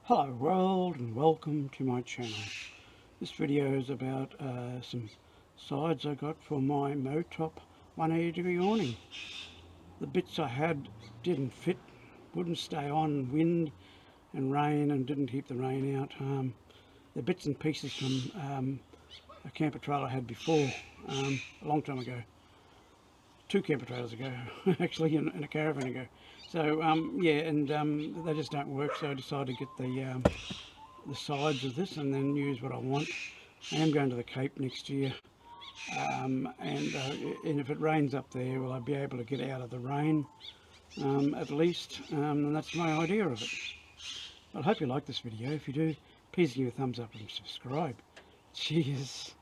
Hello world and welcome to my channel. This video is about some sides I got for my Motop 180-degree awning. The bits I had didn't fit, wouldn't stay on wind and rain and didn't keep the rain out. They're bits and pieces from a camper trailer I had before, a long time ago. 2 camper trailers ago actually, and a caravan ago. So yeah, and they just don't work, so I decided to get the sides of this and then use what I want. I am going to the Cape next year, and if it rains up there, will I be able to get out of the rain at least, and that's my idea of it. But I hope you like this video. If you do, please give me a thumbs up and subscribe. Cheers.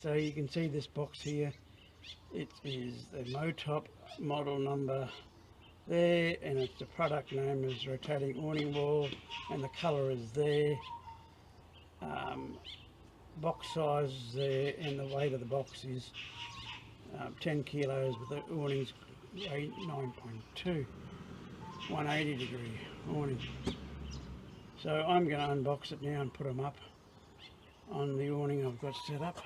So you can see this box here. It is the Motop model number there, and it's the product name is rotating awning wall, and the colour is there. Box size is there, and the weight of the box is 10 kilos, with the awnings weigh 9.2, 180-degree awning. So I'm going to unbox it now and put them up on the awning I've got set up.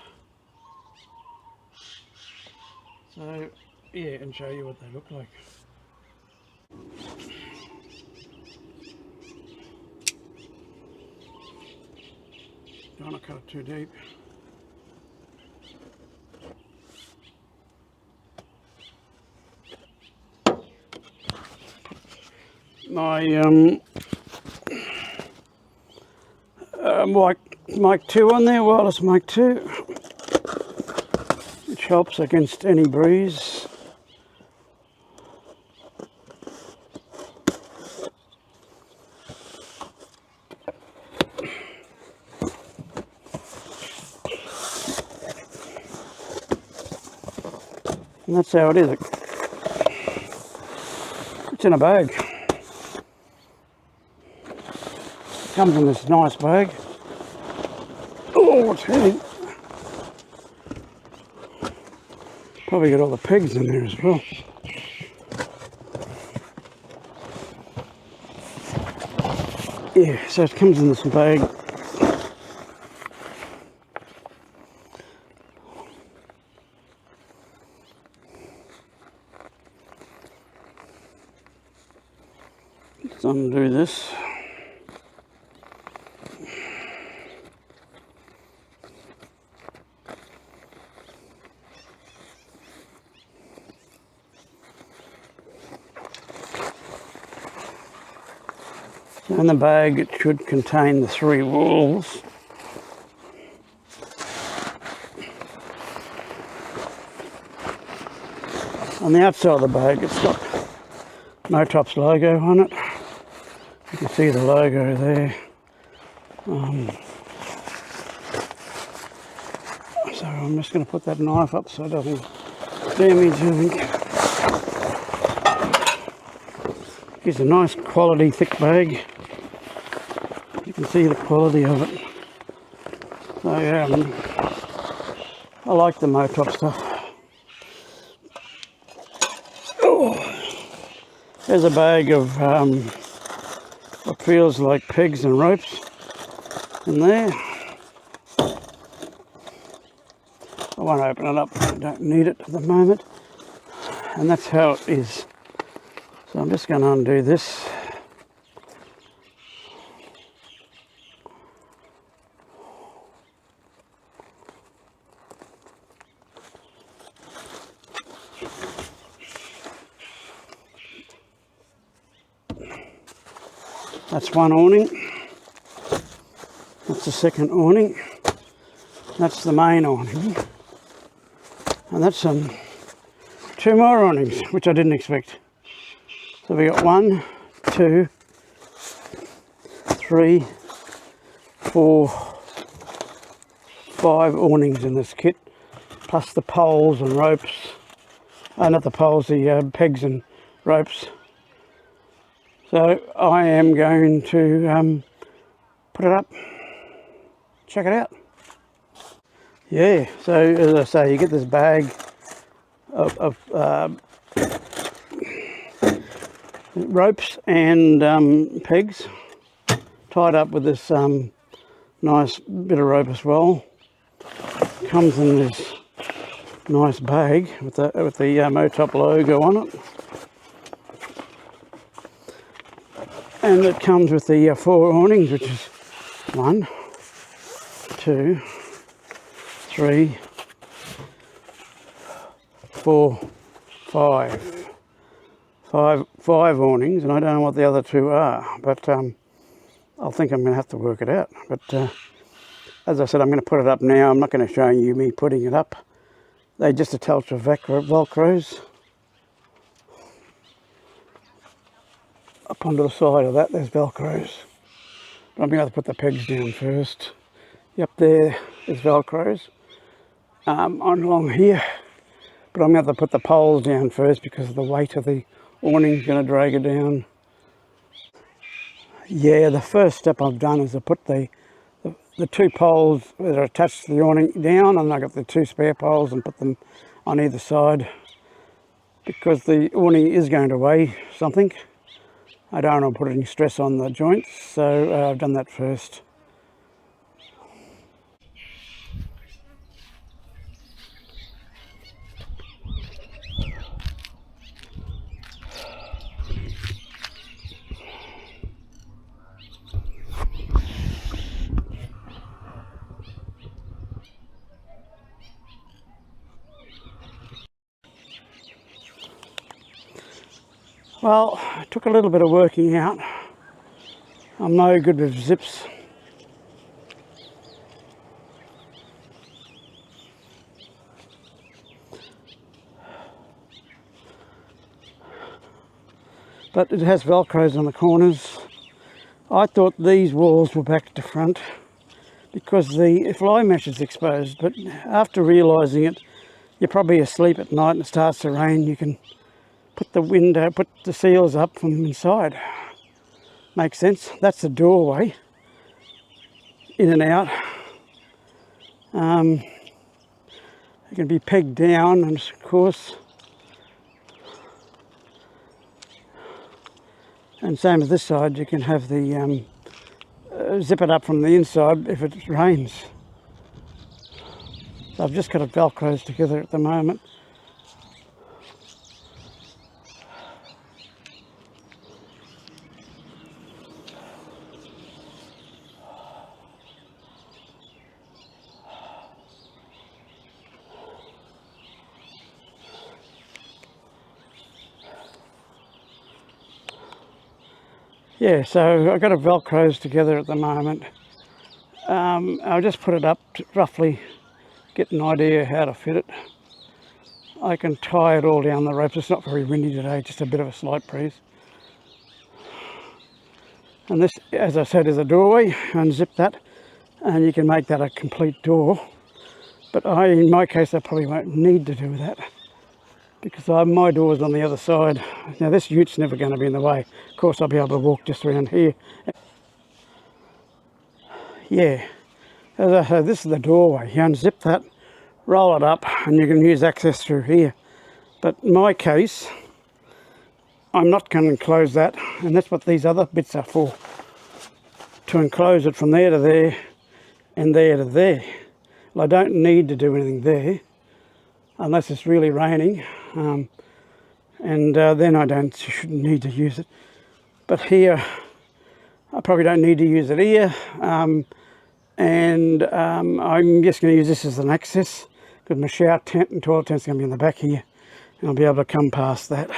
So yeah, and show you what they look like. Don't want to cut it too deep. My mic 2 on there, wireless mic 2, which helps against any breeze. And that's how it is. It's in a bag. Comes in this nice bag. Oh, it's heavy. Probably got all the pegs in there as well. Yeah, so it comes in this bag. Let's undo this. In the bag it should contain the 3 walls. On the outside of the bag it's got Motop's logo on it. You can see the logo there. So I'm just going to put that knife up so it doesn't damage anything. It's a nice quality thick bag. You can see the quality of it. So yeah, I like the Motop stuff. Oh, there's a bag of what feels like pegs and ropes in there. I won't open it up, I don't need it at the moment. And that's how it is. So I'm just going to undo this. That's one awning. That's the second awning. That's the main awning. And that's 2 more awnings, which I didn't expect. So we got 1, 2, 3, 4, 5 awnings in this kit, plus the poles and ropes not the poles, the pegs and ropes. So I am going to put it up, check it out. Yeah, so as I say, you get this bag of ropes and pegs tied up with this nice bit of rope as well. Comes in this nice bag with the Motop logo on it, and it comes with the 4 awnings, which is 1, 2, 3, 4, 5. Five awnings, and I don't know what the other 2 are, but I think I'm going to have to work it out. But as I said, I'm going to put it up now. I'm not going to show you me putting it up. They just attach to Velcros up onto the side of that. There's Velcros. But I'm going to have to put the pegs down first. Yep, there is Velcros on along here. But I'm going to have to put the poles down first because of the weight of the awning is going to drag it down. Yeah, the first step I've done is to put the 2 poles that are attached to the awning down, and I got the 2 spare poles and put them on either side because the awning is going to weigh something. I don't want to put any stress on the joints, so I've done that first. Well, it took a little bit of working out. I'm no good with zips. But it has Velcros on the corners. I thought these walls were back to front because the fly mesh is exposed, but after realising it, you're probably asleep at night and it starts to rain, you can put the seals up from inside. Makes sense. That's the doorway, in and out. It can be pegged down, and of course, and same as this side, you can have the zip it up from the inside if it rains. So I've just got it Velcros together at the moment. Yeah, so I've got it Velcros together at the moment. I'll just put it up to roughly get an idea how to fit it. I can tie it all down the ropes. It's not very windy today, just a bit of a slight breeze. And this, as I said, is a doorway. Unzip that and you can make that a complete door. But in my case, I probably won't need to do that because my door's on the other side. Now this ute's never going to be in the way. Of course, I'll be able to walk just around here. Yeah, as I said, this is the doorway. You unzip that, roll it up, and you can use access through here. But in my case, I'm not going to enclose that, and that's what these other bits are for. To enclose it from there to there, and there to there. Well, I don't need to do anything there, unless it's really raining, and then I shouldn't need to use it. But here, I probably don't need to use it here, and I'm just going to use this as an access because my shower tent and toilet tent's going to be in the back here, and I'll be able to come past that.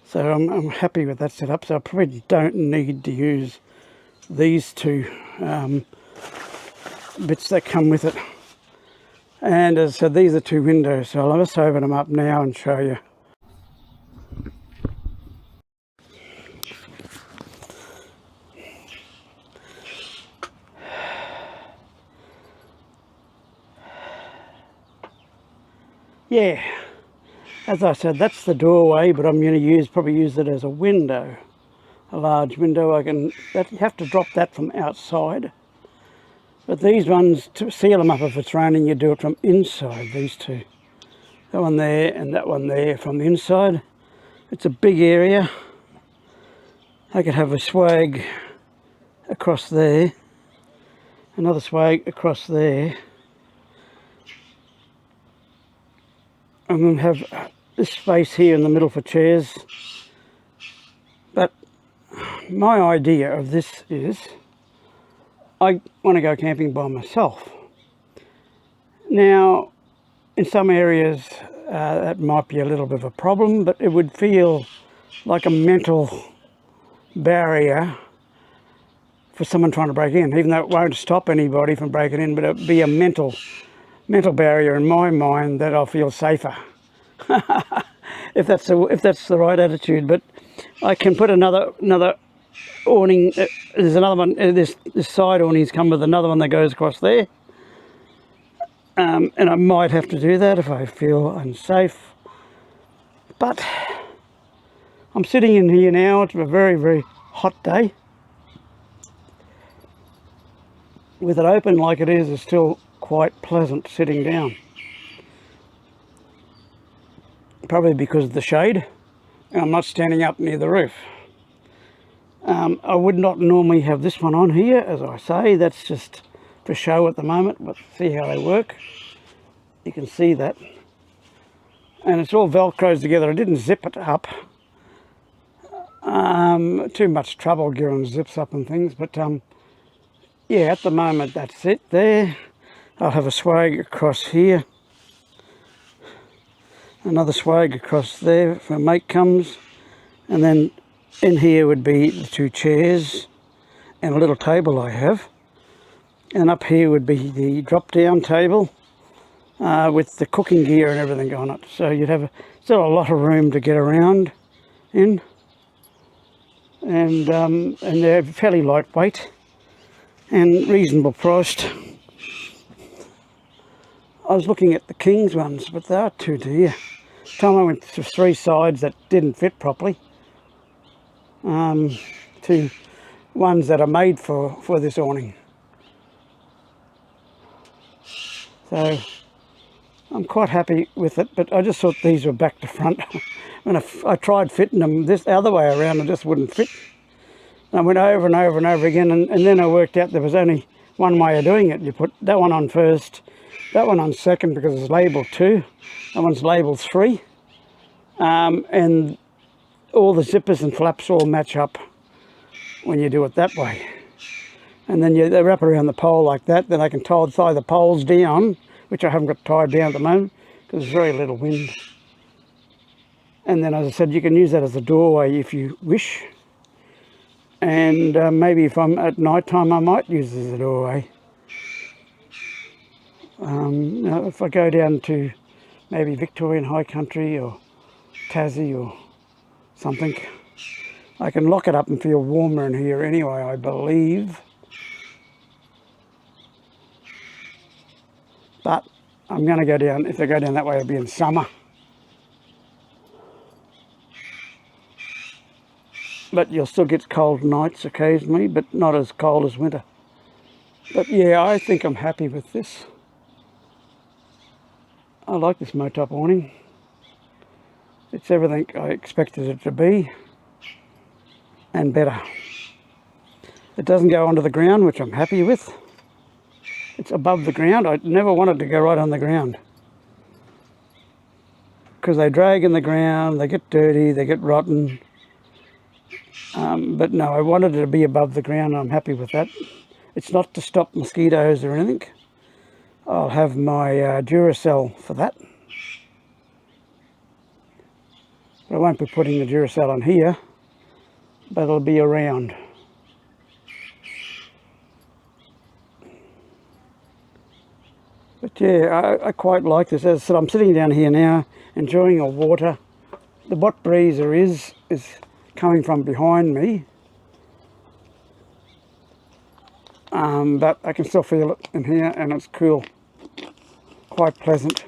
So I'm happy with that setup. So I probably don't need to use these 2 bits that come with it. And as I said, these are 2 windows, so I'll just open them up now and show you. Yeah, As I said, that's the doorway, but I'm going to probably use it as a window, a large window. You have to drop that from outside. But these ones, to seal them up if it's raining, you do it from inside, these two. That one there and that one there from the inside. It's a big area. I could have a swag across there, another swag across there, and then have this space here in the middle for chairs. But my idea of this is I want to go camping by myself. Now, in some areas that might be a little bit of a problem, but it would feel like a mental barrier for someone trying to break in, even though it won't stop anybody from breaking in, but it'll be a mental barrier in my mind that I'll feel safer. if that's the right attitude. But I can put another awning. There's another one. This side awnings come with another one that goes across there. And I might have to do that if I feel unsafe. But I'm sitting in here now. It's a very, very hot day. With it open like it is, it's still quite pleasant sitting down. Probably because of the shade, and I'm not standing up near the roof. I would not normally have this one on here, as I say. That's just for show at the moment, but see how they work. You can see that. And it's all Velcros together. I didn't zip it up. Too much trouble gearing zips up and things, but yeah, at the moment that's it there. I'll have a swag across here, another swag across there for mate comes, and then in here would be the two chairs and a little table I have, and up here would be the drop down table with the cooking gear and everything on it. So you'd have still a lot of room to get around in, and they're fairly lightweight and reasonable priced. I was looking at the King's ones, but they are too dear. Time I went to 3 sides that didn't fit properly, to ones that are made for this awning. So I'm quite happy with it, but I just thought these were back to front. When I tried fitting them this other way around, it just wouldn't fit. I went over and over and over again, and then I worked out there was only one way of doing it. You put that one on first, that one on second because it's labelled 2, that one's labelled 3, and all the zippers and flaps all match up when you do it that way. And then they wrap around the pole like that, then I can tie the poles down, which I haven't got tied down at the moment because there's very little wind. And then, as I said, you can use that as a doorway if you wish. And maybe if I'm at night time, I might use it as a doorway. Now if I go down to maybe Victorian High Country or Tassie or something, I can lock it up and feel warmer in here anyway, I believe. But I'm going to go down, if I go down that way, it'll be in summer. But you'll still get cold nights occasionally, but not as cold as winter. But yeah, I think I'm happy with this. I like this Motop awning. It's everything I expected it to be, and better. It doesn't go onto the ground, which I'm happy with. It's above the ground. I never wanted to go right on the ground, because they drag in the ground, they get dirty, they get rotten. But no, I wanted it to be above the ground, and I'm happy with that. It's not to stop mosquitoes or anything. I'll have my Duracell for that. But I won't be putting the Duracell on here, but it'll be around. But yeah, I quite like this. As I said, I'm sitting down here now, enjoying the water. The what breeze there is coming from behind me. But I can still feel it in here, and it's cool. Quite pleasant.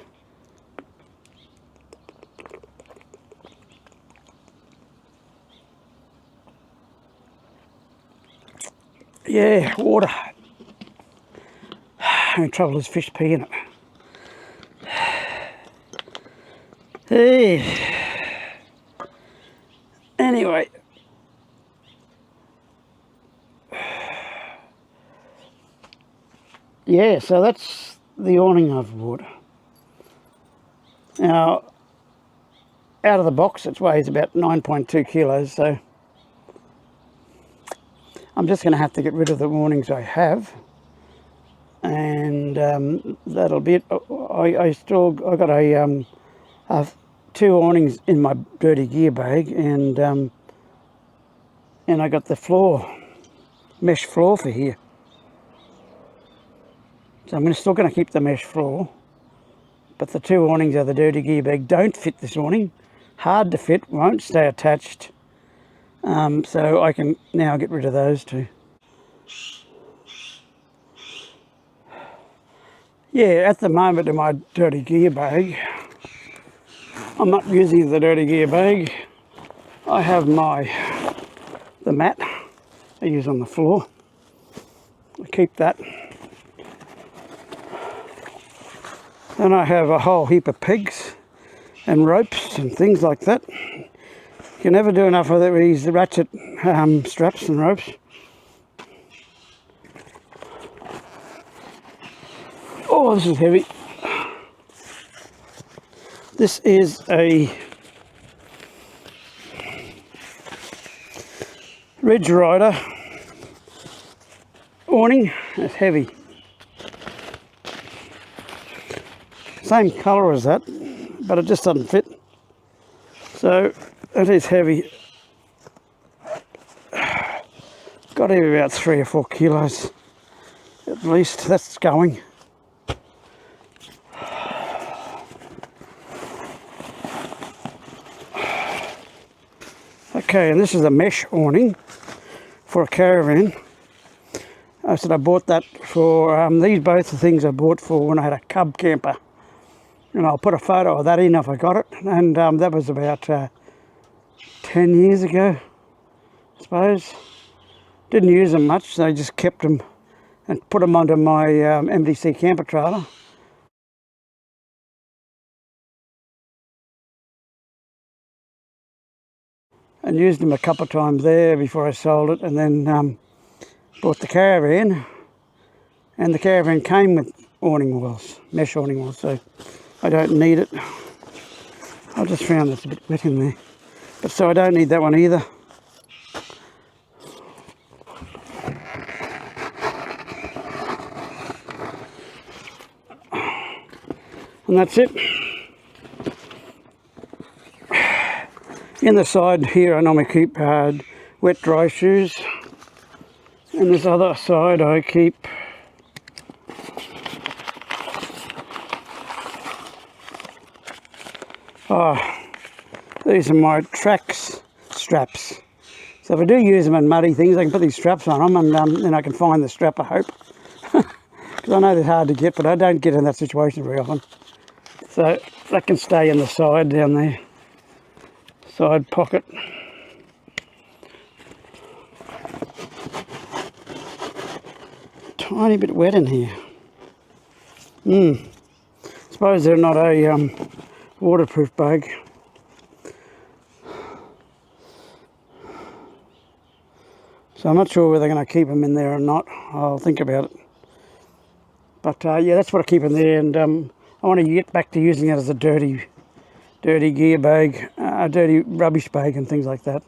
Yeah, water. Only trouble is fish pee in it. Hey. Anyway. Yeah, so that's the awning I've bought. Now, out of the box it weighs about 9.2 kilos, so I'm just going to have to get rid of the awnings I have, and that'll be it. I got a 2 awnings in my dirty gear bag, and I got the floor, mesh floor for here. So I'm still going to keep the mesh floor, but the 2 awnings out of the dirty gear bag don't fit this awning. Hard to fit, won't stay attached. So I can now get rid of those 2. Yeah, at the moment in my dirty gear bag, I'm not using the dirty gear bag. I have the mat I use on the floor. I keep that. Then I have a whole heap of pegs and ropes and things like that. You can never do enough with these ratchet straps and ropes. Oh, this is heavy. This is a Ridge Rider awning. It's heavy. Same colour as that, but it just doesn't fit. So it is heavy. Got to be about 3 or 4 kilos at least. That's going. Okay, and this is a mesh awning for a caravan. I said I bought that for, these both the things I bought for when I had a cub camper. And I'll put a photo of that in if I got it. And that was about 10 years ago, I suppose. Didn't use them much, so I just kept them and put them onto my MDC camper trailer. And used them a couple of times there before I sold it, and then bought the caravan, and the caravan came with awning walls, mesh awning walls, so I don't need it. I just found it's a bit wet in there, but so I don't need that one either. And that's it. In the side here I normally keep wet dry shoes, and this other side I keep these are my tracks straps. So if I do use them in muddy things, I can put these straps on them, and then I can find the strap, I hope. Because I know they're hard to get, but I don't get in that situation very often. So that can stay in the side down there. Side pocket. Tiny bit wet in here. Suppose they're not a waterproof bag. So I'm not sure whether they're going to keep them in there or not. I'll think about it. But yeah, that's what I keep in there, and I want to get back to using it as a dirty gear bag, a dirty rubbish bag and things like that,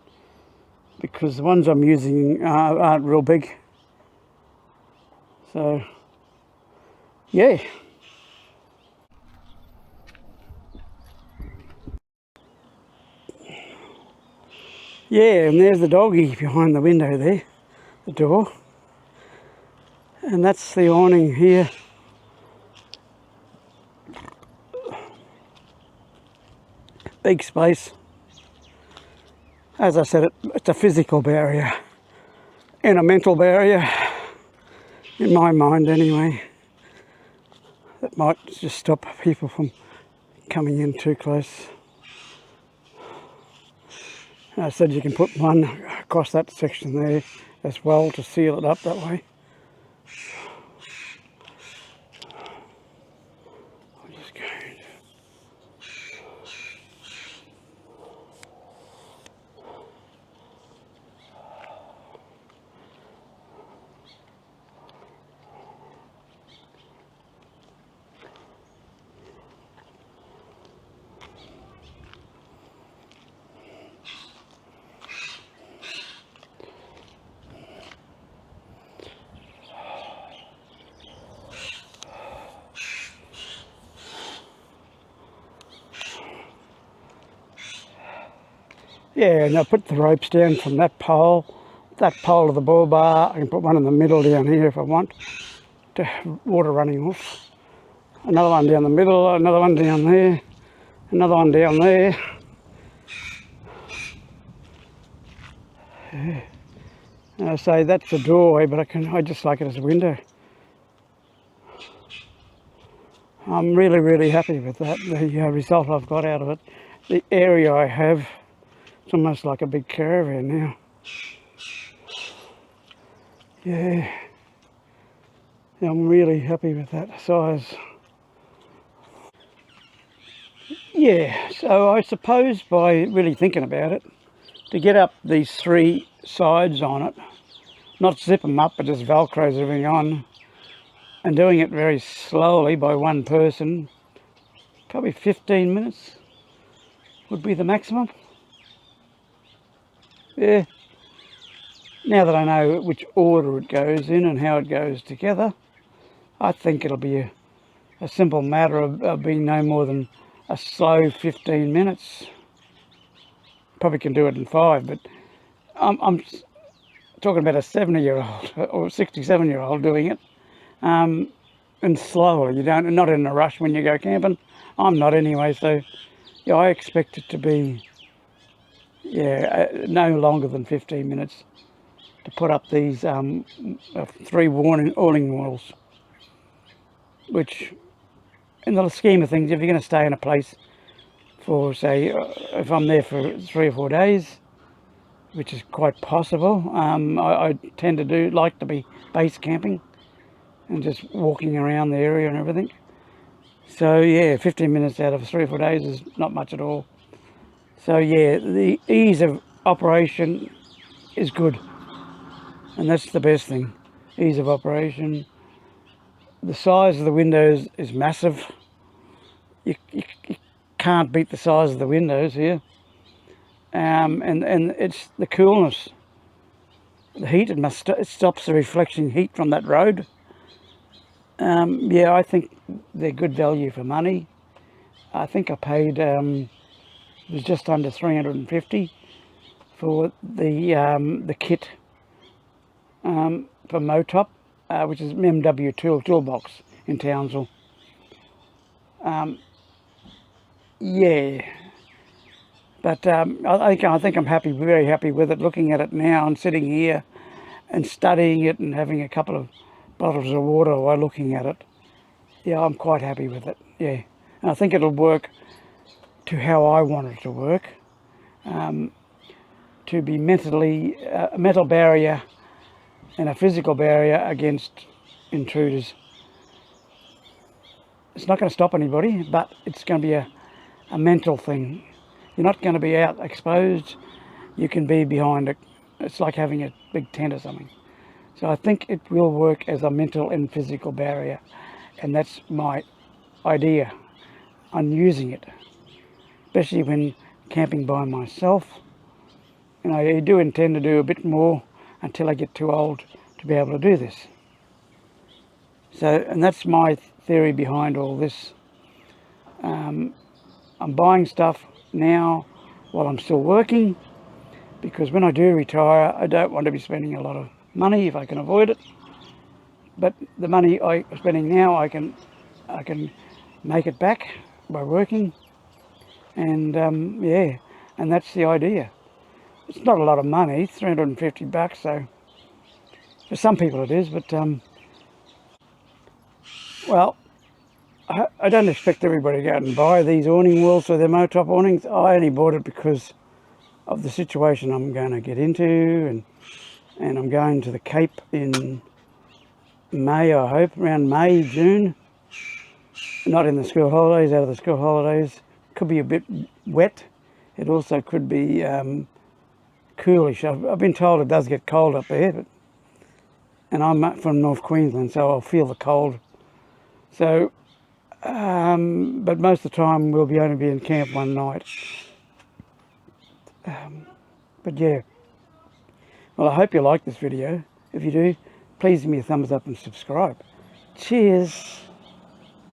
because the ones I'm using aren't real big. So yeah. Yeah, and there's the doggy behind the window there, the door. And that's the awning here. Big space. As I said, it's a physical barrier and a mental barrier, in my mind anyway. That might just stop people from coming in too close. I said you can put one across that section there as well to seal it up that way. I'll just go. Yeah, and I put the ropes down from that pole of the bull bar. I can put one in the middle down here if I want to have water running off. Another one down the middle, another one down there, another one down there. Yeah. And I say that's the doorway, but I just like it as a window. I'm really, really happy with that, the result I've got out of it. The area I have, it's almost like a big caravan now. Yeah, I'm really happy with that size. Yeah, so I suppose by really thinking about it, to get up these three sides on it, not zip them up but just Velcro everything on, and doing it very slowly by one person, probably 15 minutes would be the maximum. Yeah. Now that I know which order it goes in and how it goes together, I think it'll be a simple matter of being no more than a slow 15 minutes. Probably can do it in 5, but I'm talking about a 70-year-old or 67-year-old doing it, and slowly. Not in a rush when you go camping. I'm not anyway, so yeah, I expect it to be no longer than 15 minutes to put up these 3 awning walls, which in the scheme of things, if you're going to stay in a place for, say, if I'm there for 3 or 4 days, which is quite possible, I tend to like to be base camping and just walking around the area and everything. So yeah, 15 minutes out of 3 or 4 days is not much at all. So yeah, the ease of operation is good, and that's the best thing. Ease of operation. The size of the windows is massive. You can't beat the size of the windows here. And it's the coolness, the heat. It stops the reflection heat from that road. Yeah, I think they're good value for money. I think I paid it was just under $350 for the kit for Motop, which is MW Toolbox in Townsville. Yeah, but I think I'm very happy with it. Looking at it now and sitting here and studying it and having a couple of bottles of water while looking at it. Yeah, I'm quite happy with it. Yeah, and I think it'll work to how I want it to work. To be mentally a mental barrier and a physical barrier against intruders. It's not going to stop anybody, but it's going to be a mental thing. You're not going to be out exposed. You can be behind it. It's like having a big tent or something. So I think it will work as a mental and physical barrier, and that's my idea on using it, especially when camping by myself. And I do intend to do a bit more until I get too old to be able to do this. So, and that's my theory behind all this. I'm buying stuff now while I'm still working, because when I do retire, I don't want to be spending a lot of money if I can avoid it. But the money I'm spending now, I can make it back by working, and yeah, and that's the idea. It's not a lot of money, $350, so for some people it is, but well, I don't expect everybody to go out and buy these awning walls for their Motop awnings. I only bought it because of the situation I'm going to get into, and and I'm going to the Cape in May, I hope, around May, June. Not in the school holidays, out of the school holidays. Could be a bit wet. It also could be coolish. I've been told it does get cold up there, and I'm from North Queensland, so I'll feel the cold. So, but most of the time we'll only be in camp one night. But yeah, well, I hope you like this video. If you do, please give me a thumbs up and subscribe. Cheers.